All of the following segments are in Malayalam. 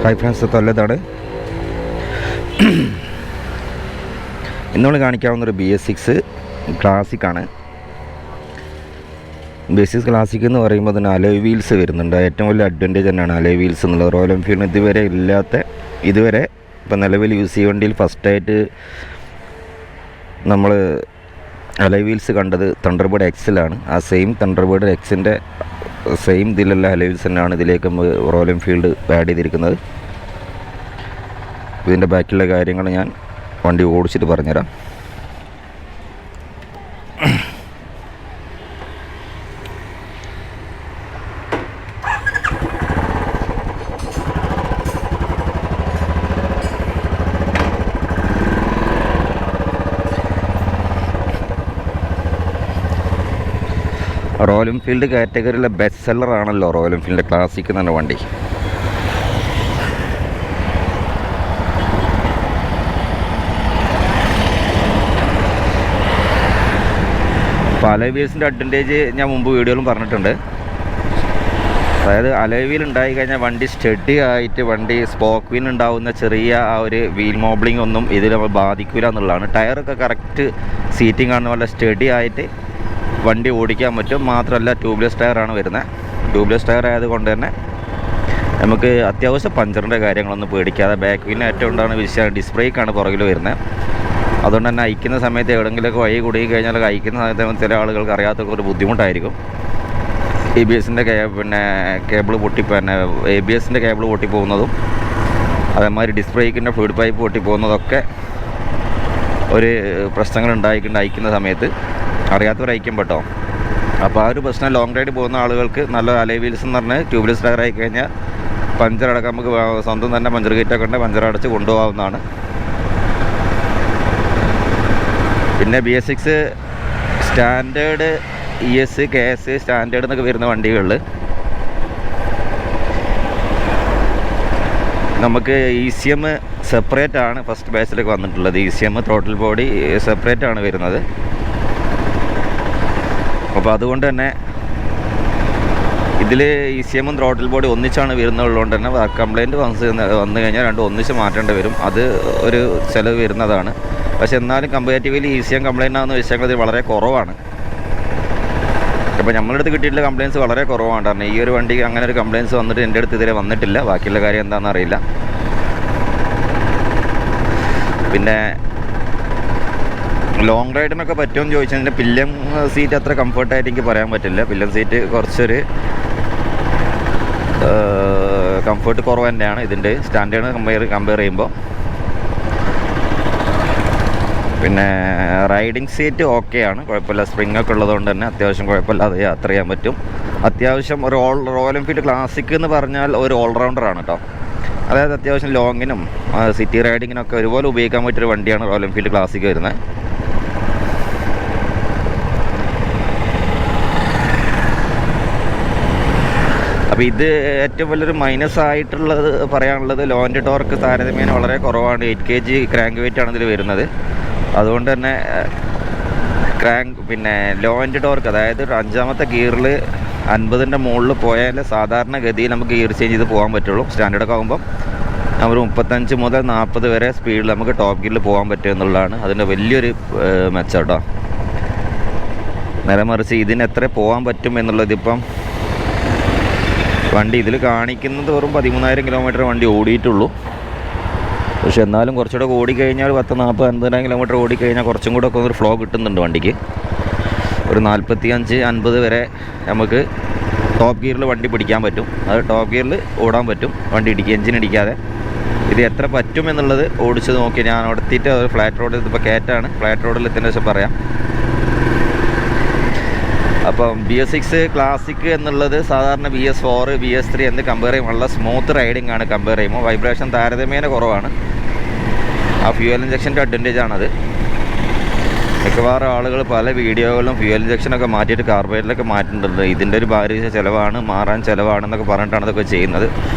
Hi friends, തൊല്ലതാണ്. ഇന്നോട് കാണിക്കാവുന്നൊരു BS6 ക്ലാസിക്കാണ്. BS6 ക്ലാസിക് എന്ന് പറയുമ്പോൾ തന്നെ അലോയ് വീൽസ് വരുന്നുണ്ട്. ഏറ്റവും വലിയ അഡ്വാൻറ്റേജ് തന്നെയാണ് അലോയ് വീൽസ് എന്നുള്ളത്. റോയൽ എൻഫീൽഡിന് ഇതുവരെ ഇപ്പോൾ നിലവിൽ യൂസ് ചെയ്യുന്ന വണ്ടിയിൽ ഫസ്റ്റായിട്ട് നമ്മൾ അലോയ് വീൽസ് കണ്ടത് തണ്ടർബേർഡ് എക്സിലാണ്. ആ സെയിം തണ്ടർബേർഡ് എക്സിൻ്റെ സെയിം ഇതിലുള്ള അലോയ് വീൽസ് തന്നെയാണ് ഇതിലേക്ക് റോയൽ എൻഫീൽഡ് ആഡ് ചെയ്തിരിക്കുന്നത്. ഇതിൻ്റെ ബാക്കിയുള്ള കാര്യങ്ങൾ ഞാൻ വണ്ടി ഓടിച്ചിട്ട് പറഞ്ഞുതരാം. റോയൽ എൻഫീൽഡ് കാറ്റഗറിയിലെ ബെസ്റ്റ് സെല്ലറാണല്ലോ റോയൽ എൻഫീൽഡ് ക്ലാസിക് എന്ന് പറഞ്ഞ വണ്ടി. അപ്പോൾ അലോയ് വീൽസിൻ്റെ അഡ്വാൻറ്റേജ് ഞാൻ മുമ്പ് വീഡിയോയിലും പറഞ്ഞിട്ടുണ്ട്. അതായത് അലോയ് വീൽ ഉണ്ടായി കഴിഞ്ഞാൽ വണ്ടി സ്റ്റഡി ആയിട്ട് വണ്ടി സ്പോക്ക് വീൽ ഉണ്ടാവുന്ന ചെറിയ ആ ഒരു വീൽ മോബ്ലിംഗ് ഒന്നും ഇതിൽ നമ്മൾ ബാധിക്കില്ല എന്നുള്ളതാണ്. ടയറൊക്കെ കറക്റ്റ് സീറ്റിംഗ് ആണ്, നല്ല സ്റ്റഡി ആയിട്ട് വണ്ടി ഓടിക്കാൻ പറ്റും. മാത്രമല്ല ട്യൂബ്ലെസ് ടയറാണ് വരുന്നത്. ട്യൂബ്ലെസ് ടയർ ആയതുകൊണ്ട് തന്നെ നമുക്ക് അത്യാവശ്യം പഞ്ചറിൻ്റെ കാര്യങ്ങളൊന്നും പേടിക്കാതെ, ബാക്ക് വീലിന് ഏറ്റവും ഉണ്ടാകുന്ന വിഷയം ഡിസ്ക് ബ്രേക്കാണ് പുറകിൽ വരുന്നത്. അതുകൊണ്ട് തന്നെ അയക്കുന്ന സമയത്ത് എവിടെയെങ്കിലുമൊക്കെ വഴി കുടുങ്ങി കഴിഞ്ഞാൽ അയക്കുന്ന സമയത്ത് ചില ആളുകൾക്ക് അറിയാത്തവർക്കൊരു ബുദ്ധിമുട്ടായിരിക്കും. ABSൻ്റെ കേബിൾ ABSൻ്റെ കേബിൾ പൊട്ടിപ്പോകുന്നതും അതേമാതിരി ഡിസ്ക് ബ്രേക്കിൻ്റെ ഫ്ലൂയിഡ് പൈപ്പ് പൊട്ടിപ്പോകുന്നതൊക്കെ ഒരു പ്രശ്നങ്ങൾ ഉണ്ടായിക്കൊണ്ട് അയക്കുന്ന സമയത്ത് അറിയാത്തവർ അയക്കും പെട്ടോ. അപ്പോൾ ആ ഒരു പ്രശ്നം ലോങ് റൈഡ് പോകുന്ന ആളുകൾക്ക് നല്ല അലോയ് വീൽസ് എന്ന് പറഞ്ഞാൽ ട്യൂബ്ലെസ് ടയർ ആയി കഴിഞ്ഞാൽ പഞ്ചറടക്കം നമുക്ക് സ്വന്തം തന്നെ പഞ്ചർ കിറ്റൊക്കെ ഉണ്ട്, പഞ്ചർ അടച്ച് കൊണ്ടുപോകാവുന്നതാണ്. പിന്നെ BS6 standard ES KS standard എന്നൊക്കെ വരുന്ന വണ്ടികളിൽ നമുക്ക് ECM സെപ്പറേറ്റ് ആണ് ഫസ്റ്റ് ബാച്ചിലൊക്കെ വന്നിട്ടുള്ളത്. ECM ത്രോട്ടിൽ ബോഡി സെപ്പറേറ്റ് ആണ് വരുന്നത്. അപ്പോൾ അതുകൊണ്ട് തന്നെ ഇതിൽ ECMഉം ത്രോട്ടിൽ ബോഡി ഒന്നിച്ചാണ് വരുന്നതുള്ളതുകൊണ്ട് തന്നെ വർക്ക് കംപ്ലയിൻറ്റ് വന്നു കഴിഞ്ഞാൽ രണ്ടും ഒന്നിച്ച് മാറ്റേണ്ടി വരും. അത് ഒരു ചിലവ് വരുന്നതാണ്. പക്ഷെ എന്നാലും കമ്പാരിറ്റീവ്ലി ECM കംപ്ലയിൻ്റ് ആകുന്ന വിഷയങ്ങൾ ഇത് വളരെ കുറവാണ്. അപ്പോൾ നമ്മളുടെ അടുത്ത് കിട്ടിയിട്ടുള്ള കംപ്ലയിൻസ് വളരെ കുറവാണ്. കാരണം ഈ ഒരു വണ്ടിക്ക് അങ്ങനെ ഒരു കംപ്ലയിൻസ് വന്നിട്ട് എൻ്റെ അടുത്ത് ഇതുവരെ വന്നിട്ടില്ല. ബാക്കിയുള്ള കാര്യം എന്താണെന്ന് അറിയില്ല. പിന്നെ ലോങ് റൈഡിനൊക്കെ പറ്റുമെന്ന് ചോദിച്ചാൽ പില്ലൻ സീറ്റ് അത്ര കംഫർട്ടായിട്ട് എനിക്ക് പറയാൻ പറ്റില്ല. പില്ലൻ സീറ്റ് കുറച്ചൊരു കംഫർട്ട് കുറവ് തന്നെയാണ് ഇതിൻ്റെ സ്റ്റാൻഡേർഡ് കമ്പയർ ചെയ്യുമ്പോൾ. പിന്നെ റൈഡിങ് സീറ്റ് ഓക്കെയാണ്, കുഴപ്പമില്ല. സ്പ്രിംഗ് ഒക്കെ ഉള്ളതുകൊണ്ട് തന്നെ അത്യാവശ്യം കുഴപ്പമില്ലാതെ യാത്ര ചെയ്യാൻ പറ്റും. അത്യാവശ്യം ഒരു റോയൽ എൻഫീൽഡ് ക്ലാസിക് എന്ന് പറഞ്ഞാൽ ഒരു ഓൾറൗണ്ടറാണ് കേട്ടോ. അതായത് അത്യാവശ്യം ലോങ്ങിനും സിറ്റി റൈഡിങ്ങിനൊക്കെ ഒരുപോലെ ഉപയോഗിക്കാൻ പറ്റിയൊരു വണ്ടിയാണ് റോയൽ എൻഫീൽഡ് ക്ലാസിക് വരുന്നത്. അപ്പോൾ ഇത് ഏറ്റവും വലിയൊരു മൈനസ് ആയിട്ടുള്ളത് പറയാനുള്ളത് ലോൻ്റെ ടോർക്ക് താരതമ്യേന വളരെ കുറവാണ്. 8 kg ക്രാങ്ക് വെയിറ്റ് ആണ് ഇതിൽ വരുന്നത്. അതുകൊണ്ട് തന്നെ ലോൻ്റെ ടോർക്ക്, അതായത് അഞ്ചാമത്തെ ഗിയറിൽ 50ൻ്റെ മുകളിൽ പോയാൽ സാധാരണ ഗതിയിൽ നമുക്ക് ഗിയർ ചേഞ്ച് ചെയ്ത് പോകാൻ പറ്റുള്ളൂ. സ്റ്റാൻഡേർഡൊക്കെ ആകുമ്പം നമ്മൾ 35 മുതൽ 40 വരെ സ്പീഡിൽ നമുക്ക് ടോപ്പ് ഗിയറിൽ പോകാൻ പറ്റും എന്നുള്ളതാണ് അതിൻ്റെ വലിയൊരു മെച്ചം കേട്ടോ. നേരെ മറിച്ച് ഇതിന് എത്ര പോകാൻ പറ്റും എന്നുള്ളത് ഇപ്പം വണ്ടി ഇതിൽ കാണിക്കുന്നത് വെറും 13,000 കിലോമീറ്റർ വണ്ടി ഓടിയിട്ടുള്ളൂ. പക്ഷെ എന്നാലും കുറച്ചുകൂടെ ഓടിക്കഴിഞ്ഞാൽ 10, 40, 50,000 കിലോമീറ്റർ ഓടിക്കഴിഞ്ഞാൽ കുറച്ചും കൂടെ ഒക്കെ ഒരു ഫ്ലോ കിട്ടുന്നുണ്ട് വണ്ടിക്ക്. ഒരു 45, 50 വരെ നമുക്ക് ടോപ്പ് ഗിയറിൽ വണ്ടി പിടിക്കാൻ പറ്റും. അത് ടോപ്പ് ഗിയറിൽ ഓടാൻ പറ്റും വണ്ടി എഞ്ചിൻ ഇടിക്കാതെ. ഇത് എത്ര പറ്റും എന്നുള്ളത് ഓടിച്ച് നോക്കി ഞാൻ അവിടെ എത്തിയിട്ട് ഫ്ലാറ്റ് റോഡ്, ഇതിപ്പോൾ കയറ്റാണ്, ഫ്ലാറ്റ് റോഡിൽ എത്തിയതിന് ശേഷം പറയാം. അപ്പം BS6 ക്ലാസിക് എന്നുള്ളത് സാധാരണ BS4, BS3 എന്ന് കമ്പയർ ചെയ്യുമ്പോൾ നല്ല സ്മൂത്ത് റൈഡിങ് ആണ്. കമ്പയർ ചെയ്യുമ്പോൾ വൈബ്രേഷൻ താരതമ്യേന കുറവാണ്. ആ ഫ്യൂവൽ ഇഞ്ചക്ഷൻ്റെ അഡ്വാൻറ്റേജ് ആണത്. മിക്കവാറും ആളുകൾ പല വീഡിയോകളിലും ഫ്യൂവൽ ഇഞ്ചക്ഷനൊക്കെ മാറ്റിയിട്ട് കാർബൈഡിലൊക്കെ മാറ്റുന്നുണ്ട്. ഇതിൻ്റെ ഒരു ഭാരിച്ച ചിലവാണ്, മാറാൻ ചിലവാണെന്നൊക്കെ പറഞ്ഞിട്ടാണ് ഇതൊക്കെ ചെയ്യുന്നത്.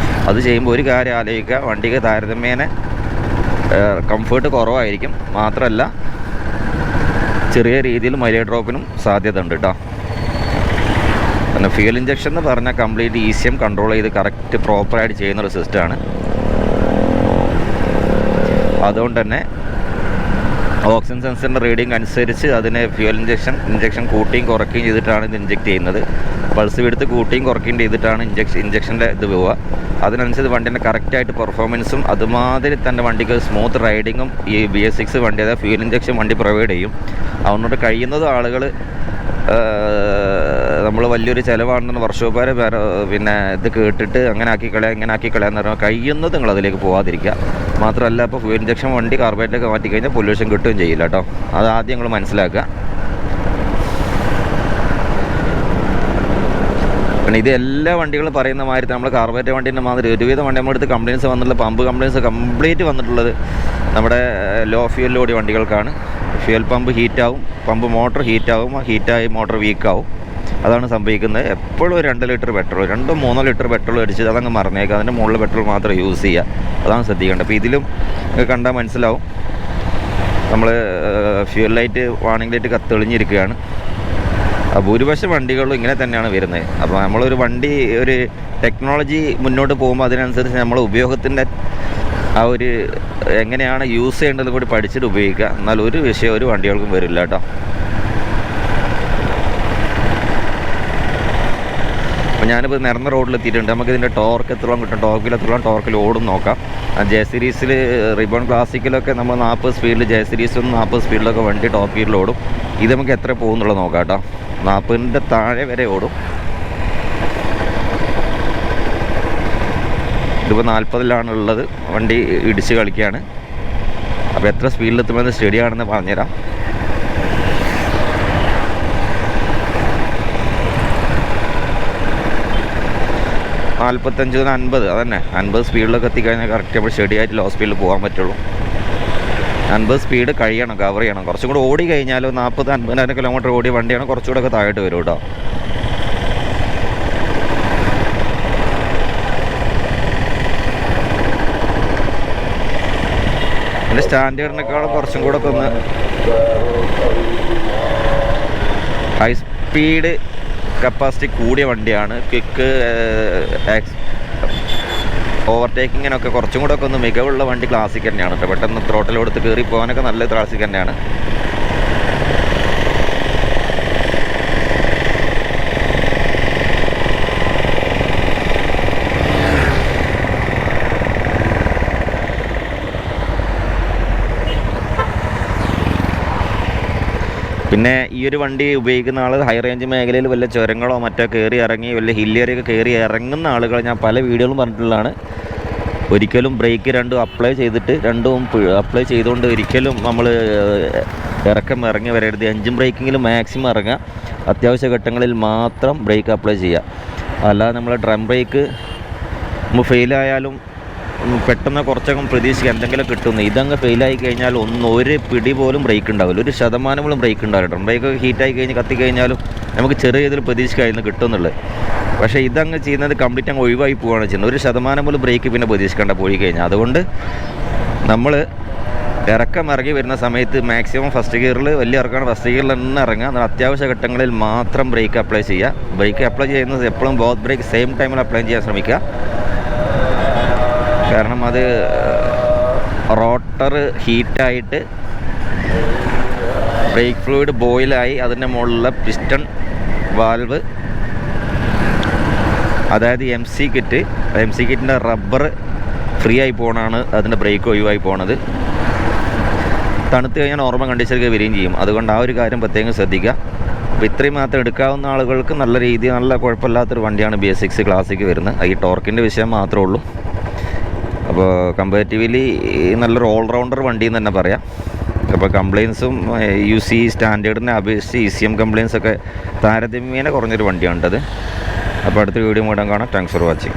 അത് ചെയ്യുമ്പോൾ ഒരു കാര്യം ആലോചിക്കുക, വണ്ടിക്ക് താരതമ്യേന കംഫേർട്ട് കുറവായിരിക്കും. മാത്രമല്ല ചെറിയ രീതിയിൽ മൈലേജ് ഡ്രോപ്പിനും സാധ്യത ഉണ്ട് കേട്ടോ. പിന്നെ ഫ്യൂൽ ഇഞ്ചക്ഷൻ എന്ന് പറഞ്ഞാൽ കംപ്ലീറ്റ് ECM കൺട്രോൾ ചെയ്ത് കറക്റ്റ് പ്രോപ്പറായിട്ട് ചെയ്യുന്നൊരു സിസ്റ്റമാണ്. അതുകൊണ്ട് തന്നെ ഓക്സിജൻ സെൻസറിൻ്റെ റീഡിംഗ് അനുസരിച്ച് അതിനെ ഫ്യൂൽ ഇഞ്ചക്ഷൻ കൂട്ടിയും കുറയ്ക്കുകയും ചെയ്തിട്ടാണ് ഇത് ഇഞ്ചെക്ട് ചെയ്യുന്നത്. പൾസ് വിടുത്ത് കൂട്ടിയും കുറയ്ക്കുകയും ചെയ്തിട്ടാണ് ഇഞ്ചക്ഷൻ്റെ ഇത് പോവുക. അതിനനുസരിച്ച് വണ്ടീൻ്റെ കറക്റ്റായിട്ട് പെർഫോമൻസും അതുമാതിരി തന്നെ വണ്ടിക്ക് സ്മൂത്ത് റൈഡിങ്ങും ഈ BS6 വണ്ടി, അതായത് ഫ്യൂൽ ഇഞ്ചക്ഷൻ വണ്ടി പ്രൊവൈഡ് ചെയ്യും. അതുകൊണ്ട് കഴിയുന്നതും ആളുകൾ നമ്മൾ വലിയൊരു ചിലവാണെന്ന് വർഷോപ്പുകാരെ പിന്നെ ഇത് കേട്ടിട്ട് അങ്ങനെ ആക്കിക്കളയാം ഇങ്ങനെ ആക്കിക്കളയാന്ന് പറഞ്ഞാൽ കഴിയുന്നത് നിങ്ങൾ അതിലേക്ക് പോകാതിരിക്കുക. മാത്രമല്ല, ഇപ്പോൾ ഫ്യൂൽ ഇഞ്ചക്ഷൻ വണ്ടി കാർബറേറ്ററൊക്കെ മാറ്റിക്കഴിഞ്ഞാൽ പൊല്യൂഷൻ കിട്ടുകയും ചെയ്യില്ല കേട്ടോ. അത് ആദ്യം നിങ്ങൾ മനസ്സിലാക്കുക. പിന്നെ ഇത് എല്ലാ വണ്ടികളും പറയുന്ന മാതിരി നമ്മൾ കാർബറേറ്റർ വണ്ടീൻ്റെ മാതിരി ഒരുവിധ വണ്ടി നമ്മളെടുത്ത് കംപ്ലയിൻസ് വന്നിട്ടുള്ള പമ്പ് കംപ്ലയിൻസ് കംപ്ലീറ്റ് വന്നിട്ടുള്ളത് നമ്മുടെ ലോ ഫ്യൂൽ ഓടിയ വണ്ടികൾക്കാണ്. ഫ്യൂൽ പമ്പ് ഹീറ്റാവും, പമ്പ് മോട്ടർ ഹീറ്റാവും, ഹീറ്റായി മോട്ടർ വീക്കാവും. അതാണ് സംഭവിക്കുന്നത്. എപ്പോഴും 2 ലിറ്റർ പെട്രോൾ, 2-3 ലിറ്റർ പെട്രോൾ അടിച്ച് അതങ്ങ് മറന്നേക്കുക. അതിൻ്റെ മുകളിൽ പെട്രോൾ മാത്രം യൂസ് ചെയ്യുക. അതാണ് ശ്രദ്ധിക്കേണ്ടത്. അപ്പോൾ ഇതിലും കണ്ടാൽ മനസ്സിലാവും, നമ്മൾ ഫ്യൂൽ ലൈറ്റ് വാർണിംഗ് ലൈറ്റ് തെളിഞ്ഞിരിക്കുകയാണ്. ഭൂരിപക്ഷം വണ്ടികളും ഇങ്ങനെ തന്നെയാണ് വരുന്നത്. അപ്പോൾ നമ്മളൊരു വണ്ടി, ഒരു ടെക്നോളജി മുന്നോട്ട് പോകുമ്പോൾ അതിനനുസരിച്ച് നമ്മൾ ഉപയോഗത്തിൻ്റെ ആ ഒരു എങ്ങനെയാണ് യൂസ് ചെയ്യേണ്ടത് കൂടി പഠിച്ചിട്ട് ഉപയോഗിക്കുക. എന്നാൽ ഒരു വിഷയം ഒരു വണ്ടികൾക്കും വരില്ല കേട്ടോ. അപ്പോൾ ഞാനിപ്പോൾ നിറഞ്ഞ റോഡിലെത്തിയിട്ടുണ്ട്. നമുക്കിതിൻ്റെ ടോർക്ക് എത്രത്തോളം കിട്ടും, ടോർക്കിൽ ഓടും നോക്കാം. ജെ സീരീസിൽ റിബൺ ക്ലാസിക്കിലൊക്കെ നമ്മൾ 40 സ്പീഡിൽ, ജെ സീരീസിൽ 40 സ്പീഡിലൊക്കെ വണ്ടി ടോപ്പ് സ്പീഡിൽ ഓടും. ഇത് നമുക്ക് എത്ര പോകുന്നുള്ളത് നോക്കാം കേട്ടോ. 40ൻ്റെ താഴെ വരെ ഓടും. ഇതിപ്പോൾ 40-ലാണ് ഉള്ളത്. വണ്ടി ഇടിച്ച് കളിക്കുകയാണ്. അപ്പോൾ എത്ര സ്പീഡിലെത്തുമെന്ന് സ്റ്റഡി ആണെന്ന് പറഞ്ഞുതരാം. $45 മുതൽ $50, അതന്നെ 50 സ്പീഡിലൊക്കെ എത്തിക്കഴിഞ്ഞാൽ കറക്റ്റ് നമ്മൾ സ്റ്റഡിയായിട്ട് ലോ സ്പീഡിൽ പോകാൻ പറ്റുള്ളൂ. 50 സ്പീഡ് കഴിയണം, കവർ ചെയ്യണം. കുറച്ചും കൂടെ ഓടി കഴിഞ്ഞാലോ 40-50 കിലോമീറ്റർ ഓടിയ വണ്ടിയാണ് കുറച്ചുകൂടെ ഒക്കെ താഴോട്ട് വരും കേട്ടോ. എൻ്റെ സ്റ്റാൻഡേർഡിനേക്കാളും കുറച്ചും കൂടെ ഒക്കെ ഒന്ന് ഹൈ സ്പീഡ് കപ്പാസിറ്റി കൂടിയ വണ്ടിയാണ്. ക്വിക്ക് ഓവർടേക്കിങ്ങിനൊക്കെ കുറച്ചും കൂടെ ഒക്കെ ഒന്ന് മികവുള്ള വണ്ടി ക്ലാസിക് തന്നെയാണ് കേട്ടോ. പെട്ടെന്ന് ത്രോട്ടിൽ കൊടുത്ത് കയറി പോകാനൊക്കെ നല്ല ക്ലാസിക് തന്നെയാണ്. പിന്നെ ഈ ഒരു വണ്ടി ഉപയോഗിക്കുന്ന ആൾ ഹൈ റേഞ്ച് മേഖലയിൽ വല്ല ചുരങ്ങളോ മറ്റോ കയറി ഇറങ്ങി വല്ല ഹില്ലേറിയൊക്കെ കയറി ഇറങ്ങുന്ന ആളുകൾ ഞാൻ പല വീഡിയോയിലും പറഞ്ഞിട്ടുള്ളതാണ്. ഒരിക്കലും ബ്രേക്ക് രണ്ടും അപ്ലൈ ചെയ്തുകൊണ്ട് ഒരിക്കലും നമ്മൾ ഇറങ്ങി വരരുത്. എൻജിൻ ബ്രേക്കിങ്ങിൽ മാക്സിമം ഇറങ്ങുക. അത്യാവശ്യ ഘട്ടങ്ങളിൽ മാത്രം ബ്രേക്ക് അപ്ലൈ ചെയ്യുക. അല്ലാതെ നമ്മൾ ഡ്രം ബ്രേക്ക് ഫെയിലായാലും പെട്ടെന്ന് കുറച്ചൊക്കെ പ്രതീക്ഷിക്കുക എന്തെങ്കിലും കിട്ടുന്നു. ഇതങ്ങ് ഫെയിലായി കഴിഞ്ഞാൽ ഒരു പിടി പോലും ബ്രേക്ക് ഉണ്ടാവില്ല, 1% പോലും ബ്രേക്ക് ഉണ്ടാവില്ല. ഡ്രം ബ്രേക്ക് ഹീറ്റായി കഴിഞ്ഞ് കത്തിക്കഴിഞ്ഞാലും നമുക്ക് ചെറിയ ഇതിൽ പ്രതീക്ഷിക്കായിരുന്നു കിട്ടുന്നുള്ളത്. പക്ഷേ ഇതങ്ങ് ചെയ്യുന്നത് കംപ്ലീറ്റ് അങ്ങ് ഒഴിവായി പോവുകയാണ് ചെയ്യുന്നത്. 1% പോലും ബ്രേക്ക് പിന്നെ പ്രതീക്ഷിക്കേണ്ട പോയി കഴിഞ്ഞാൽ. അതുകൊണ്ട് നമ്മൾ ഇറങ്ങി വരുന്ന സമയത്ത് മാക്സിമം ഫസ്റ്റ് ഗിയറിൽ, വലിയ ഇറക്കമാണ് ഫസ്റ്റ് ഗിയറിൽ തന്നെ ഇറങ്ങുക. എന്നാൽ അത്യാവശ്യ ഘട്ടങ്ങളിൽ മാത്രം ബ്രേക്ക് അപ്ലൈ ചെയ്യുക. ബ്രേക്ക് അപ്ലൈ ചെയ്യുന്നത് എപ്പോഴും ബോത്ത് ബ്രേക്ക് സെയിം ടൈമിൽ അപ്ലൈ ചെയ്യാൻ ശ്രമിക്കുക. കാരണം അത് റോട്ടർ ഹീറ്റായിട്ട് ബ്രേക്ക് ഫ്ലൂയിഡ് ബോയിലായി അതിൻ്റെ മുകളിലുള്ള പിസ്റ്റൺ വാൽവ്, അതായത് MC കിറ്റിൻ്റെ റബ്ബർ ഫ്രീ ആയി പോകണതാണ് അതിൻ്റെ ബ്രേക്ക് ഒഴിവായി പോണത്. തണുത്ത് കഴിഞ്ഞാൽ നോർമൽ കണ്ടീഷനിലേക്ക് വരികയും ചെയ്യും. അതുകൊണ്ട് ആ ഒരു കാര്യം പ്രത്യേകം ശ്രദ്ധിക്കുക. അപ്പോൾ ഇത്രയും മാത്രം എടുക്കാവുന്ന ആളുകൾക്ക് നല്ല രീതിയിൽ നല്ല കുഴപ്പമില്ലാത്തൊരു വണ്ടിയാണ് BS6 ക്ലാസിക് വരുന്നത്. ഈ ടോർക്കിൻ്റെ വിഷയം മാത്രമേ ഉള്ളൂ. അപ്പോൾ കമ്പാരിറ്റീവ്ലി നല്ലൊരു ഓൾറൗണ്ടർ വണ്ടി എന്ന് തന്നെ പറയാം. അപ്പോൾ കംപ്ലയിൻസും UC സ്റ്റാൻഡേർഡിനെ അപേക്ഷിച്ച് ECM കംപ്ലയിൻസൊക്കെ താരതമ്യേന കുറഞ്ഞൊരു വണ്ടിയാണിത്. അപ്പോൾ അടുത്ത വീഡിയോ മൂടാൻ കാണാം. Thanks for watching.